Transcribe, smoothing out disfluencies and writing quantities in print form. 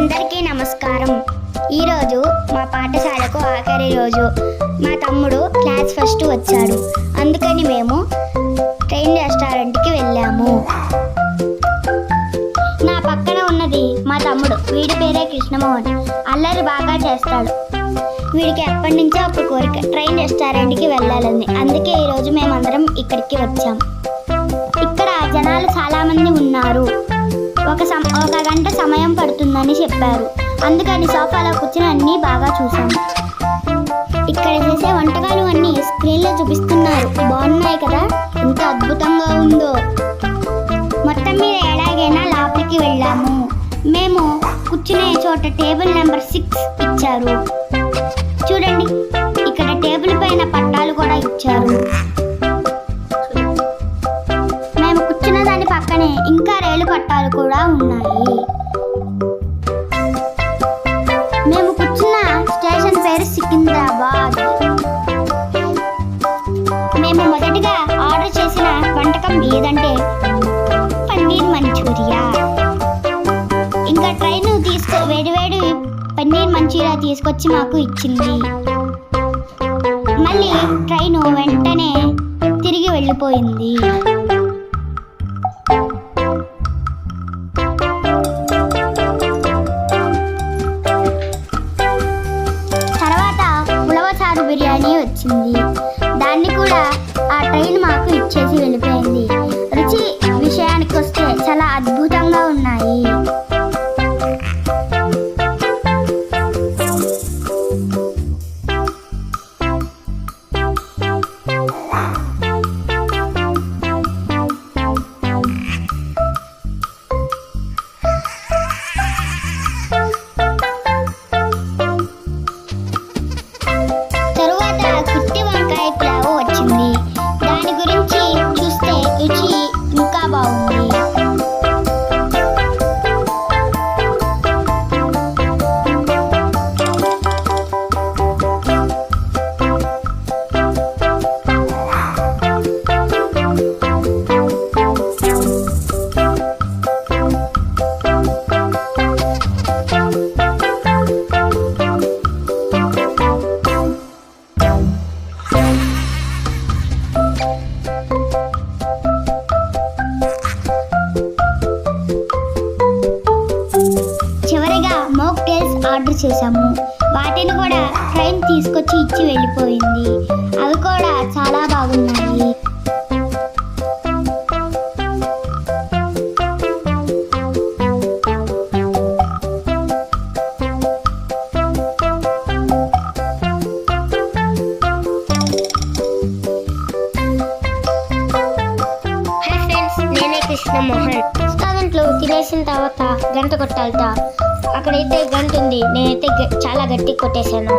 అందరికీ నమస్కారం. ఈరోజు మా పాఠశాలకు ఆఖరి రోజు. మా తమ్ముడు క్లాస్ ఫస్ట్ వచ్చాడు. అందుకని మేము ట్రైన్ రెస్టారెంట్కి వెళ్ళాము. నా పక్కన ఉన్నది మా తమ్ముడు. వీడి పేరే కృష్ణమోహన్. అల్లరి బాగా చేస్తాడు. వీడికి ఎప్పటి నుంచో ఒక కోరిక, ట్రైన్ రెస్టారెంట్కి వెళ్ళాలని. అందుకే ఈరోజు మేమందరం ఇక్కడికి వచ్చాం. ఇక్కడ జనాలు చాలామంది ఉన్నారు. ఒక గంట సమయం పడుతుందని చెప్పారు. అందుకని సోఫాలో కూర్చుని అన్నీ బాగా చూసాము. ఇక్కడ చేసే వంటకాలు అన్నీ స్క్రీన్లో చూపిస్తున్నారు. బాగున్నాయి కదా, ఎంత అద్భుతంగా ఉందో. మొత్తం మీద ఎలాగైనా లోపలికి వెళ్ళాము. మేము కూర్చునే చోట టేబుల్ నెంబర్ 6 ఇచ్చారు. చూడండి, ఇక్కడ టేబుల్ పైన పట్టాలు కూడా ఇచ్చారు. మేము కూర్చున్న దాని పక్కనే ఇంకా రైలు పట్టాలు కూడా ఉన్నాయి. మేము కూర్చున్న స్టేషన్ పేరు సికింద్రాబాద్. మేము మొదటిగా ఆర్డర్ చేసిన వంటకం ఏదంటే పన్నీర్ మంచూరియా. ఇంకా ట్రైన్ వేడివేడి పన్నీర్ మంచూరియా తీసుకొచ్చి మాకు ఇచ్చింది. మళ్ళీ ట్రైన్ వెంటనే తిరిగి వెళ్ళిపోయింది. బిర్యానీ వచ్చింది. దాన్ని కూడా ఆ ట్రైన్ మాకు ఇచ్చేసి వెళ్ళిపోయింది. రుచి విషయానికి వస్తే చాలా అద్భుతంగా ఉన్నాయి. దాని గురించి చూస్తే రుచి ఇంకా బాగుంది. చివరిగా మోక్టైల్స్ ఆర్డర్ చేశాము. వాటిని కూడా ట్రైన్ తీసుకొచ్చి ఇచ్చి వెళ్ళిపోయింది. అవి కూడా చాలా బాగున్నాయి. హాయ్ ఫ్రెండ్స్, నేనే కృష్ణమోహన్. రెస్టారెంట్లో తినేసిన తర్వాత గంట కొట్టాలట. అక్కడైతే గంట ఉంది. నేనైతే చాలా గట్టి కొట్టేశాను.